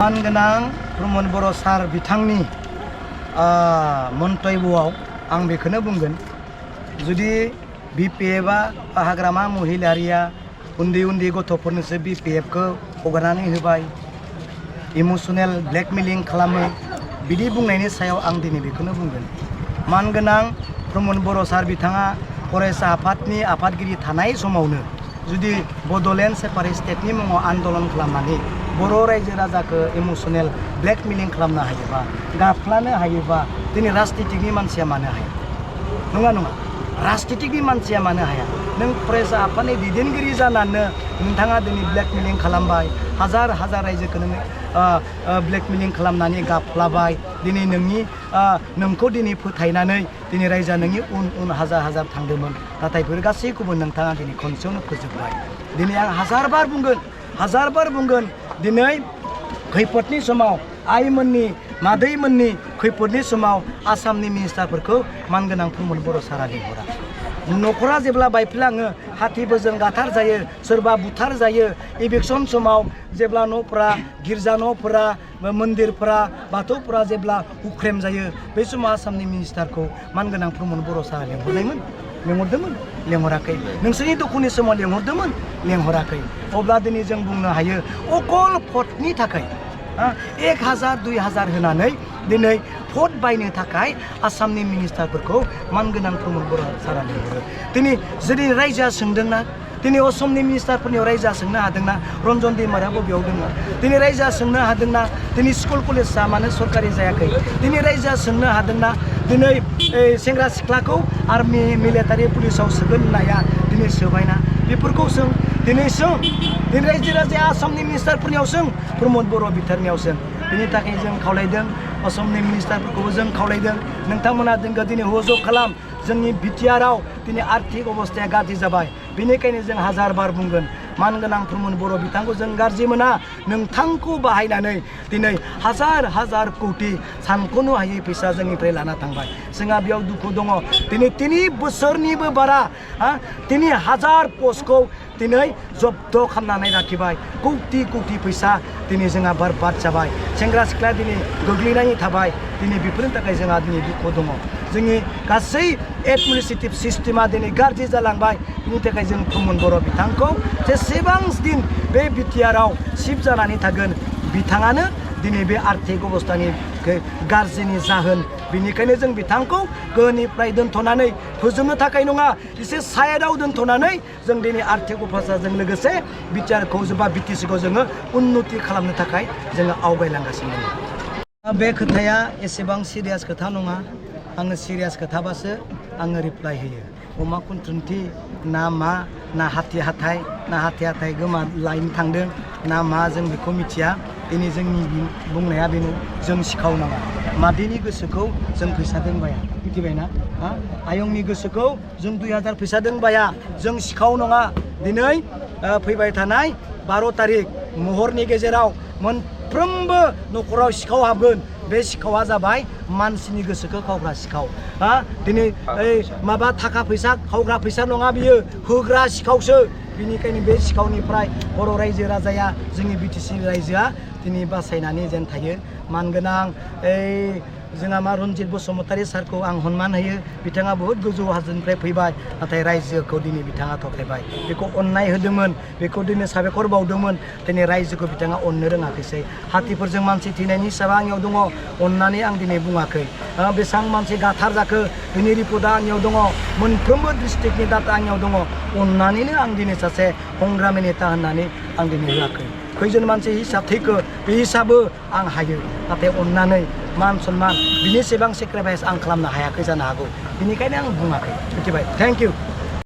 मानगोनां प्रमद बर' सार बिथांनि मन्तब्यआव आं बेखौनो बुंगोन जुदि बिपिएफआ हाग्रामा महिलारिया उन्दै उन्दै गथ'फोरनोसो बिपिएफखौ हगारनानै होबाय इमोसनेल ब्लेकमेलिं खालामो बिदि बुंनायनि सायाव आं दिनै बेखौनो बुंगोन मानगोनां प्रमद बर' सार बिथाङा फरायसा आफादनि आफादगिरि थानाय समावनो जुदि बड'लेण्ड सेपारेट स्टेटनि मुङाव आन्दलन खालामनानै बर' रायजो राजाखौ इमोसनेल ब्लेकमेलिं खालामनो हायोबा गाफ्लानो हायोबा दिनै राजनितिकनि मानसिया मानो हाया नङा नङा राजनितिकनि मानसिया मानो हाया नों फरायसा आफादनि दैदेनगिरि जानानै नोंथाङा दिनै ब्लेकमेलिं खालामबाय हाजार हाजार रायजोखौ नों ब्लेकमेलिं खालामनानै गाफ्लाबाय दिनै नोंखौ दिनै फोथायनानै दिनै रायजोआ नोंनि उन हाजार हाजार थांदोंमोन नाथाय बेफोर गासैखौबो नोंथाङा दिनै खनसेयावनो फोजोबबाय दिनै आं हाजार बार बुंगोन दिनै खैफोदनि समाव आइमोननि मादैमोननि खैफोदनि समाव आसामनि मिनिस्टारफोरखौ मानगोनां प्रमद बर' सारा लिंहरा न'खरा जेब्ला बायफ्लाङो हाथिफोरजों गाथार जायो सोरबा बुथार जायो इभिकसन समाव जेब्ला न'फोरा गिर्जा न'फोरा मन्दिरफोरा बाथौफोरा जेब्ला हुख्रेम जायो बे समाव आसामनि मिनिस्टारखौ मानगोनां प्रमद बर' सारा लेंहरदोंमोन लेंहराखै नोंसोरनि दुखुनि समाव लेंहराखै अब्ला दिनै जों बुंनो हायो अकल भटनि थाखाय 1000 2000 होनानै दिनै भट बायनो थाखाय आसामनि मिनिस्टारफोरखौ मानगोनां प्रमद बर' सारा लेंहरो दिनै जुदि रायजोआ सोंदोंना दिनै असमनि मिनिस्टारफोरनियाव रायजोआ सोंनो हादोंना रन्जन दैमारिया बबेयाव दङ दिनै रायजोआ सोंनो हादोंना दिनै स्कुल कलेजआ मानो सरकारि जायाखै दिनै रायजोआ सोंनो हादोंना दिनै सेंग्रा सिख्लाखौ आर्मि मिलिटारि पुलिसाव सोगोन होननाया दिनै सोबायना बेफोरखौ सों दिनै रायजो राजाया आसामनि मिनिस्टारफोरनियाव सों प्रमद बर' बिथांनियाव सों बेनि थाखाय जों खावलायदों असमनि मिनिस्टारफोरखौबो जों खावलायदों नोंथांमोना जोंखौ दिनै हुजुग खालाम जोंनि बिटिआरआव दिनै आर्थिक अबस्थाया गाज्रि जाबाय बेनिखायनो जों हाजार बार बुंगोन मानगोनां प्रमद बर' बिथांखौ जों गाज्रि मोना नोंथांखौ बाहायनानै दिनै हाजार कौटि सानख'नो हायै फैसा जोंनिफ्राय लाना थांबाय जोंहा बेयाव दुखु दङ दिनै 3 बोसोरनिबो बारा 3000 पस्टखौ दिनै जब्द खालामनानै लाखिबाय कौटि फैसा दिनै जोंहा बरबाद जाबाय सेंग्रा सिख्ला दिनै गोग्लैनानै थाबाय दिनै बेफोरनि थाखाय जोंहा दिनै दुखु दङ जोंनि गासै एडमिनिस्ट्रेटिभ सिस्टेमा दिनै गाज्रि जालांबाय बिनि थाखाय जों प्रमद बर' बिथांखौ जेसेबां दिन बे बिटिआरआव सिफ जानानै थागोन बिथाङानो दिनै बे आर्थिक अबस्थानि गाज्रिनि जाहोन बेनिखायनो जों बिथांखौ गोनिफ्राय दोनथ'नानै फोजोबनो थाखाय नङा एसे साइडआव दोनथ'नानै जों दिनै आर्थिक अबस्थाजों लोगोसे बिटिआरखौ बा बिटिसिखौ जोङो उन्नति खालामनो थाखाय जोङो आवगायलांगासिनो दङ बे खोथाया एसेबां सिरियास खोथा नङा आङो सिरियास खोथाबासो आङो रिप्लाय होयो अमा खुन्थुन्थि ना मा ना हाथि हाथाय गोमा लायनो थांदों ना मा जों बेखौ मिथिया दिनै जोंनि बुंनाया बेनो जों सिखावनाङा मादैनि गोसोखौ जों फैसा दोनबाया मिथिबायना आयंनि गोसोखौ जों 2000 फैसा दोनबाया जों सिखाव नङा दिनै फैबाय थानाय 12 तारिख महरनि गेजेराव मोनफ्रोमबो न'खराव सिखाव हाबगोन बे सिखावा जाबाय मानसिनि गोसोखौ खावग्रा सिखाव दिनै माबा थाखा फैसा खावग्रा फैसा नङा बियो होग्रा सिखावसो बिनिखायनो बे सिखावनिफ्राय बर' रायजो राजाया जोंनि बिटिसि रायजोआ दिनै बासायनानै जेन थायो मानगोनां जोंहा मा रन्जित बसुमतारी सारखौ आं सन्मान होयो बिथाङा बहुद गोजौ हाजोनिफ्राय फैबाय नाथाय रायजोखौ दिनै बिथाङा थगायबाय बेखौ अननाय होदोंमोन बेखौ दिनै साबायखर बावदोंमोन दिनै रायजोखौ बिथाङा अननो रोङाखैसै हाथिफोरजों मानसि थैनायनि हिसाबै आंनियाव दङ अननानै आं दिनै बुङाखै बेसेबां मानसि गाथार जाखो बिनि रिपर्टआ आंनियाव दङ मोनफ्रोमबो डिस्ट्रिक्टनि डाटा आंनियाव दङ अननानैनो आं दिनै सासे संग्रामि नेता होननानै आं दिनै होआखै खैजोन मानसि हिसाब थैखो बे हिसाबो आं हायो नाथाय अननानै मान सन्मान बिनि सेबां सेक्रिफाइस आं खालामनो हायाखै जानो हागौ बेनिखायनो आं बुङाखै मिथिबाय थेंक इउ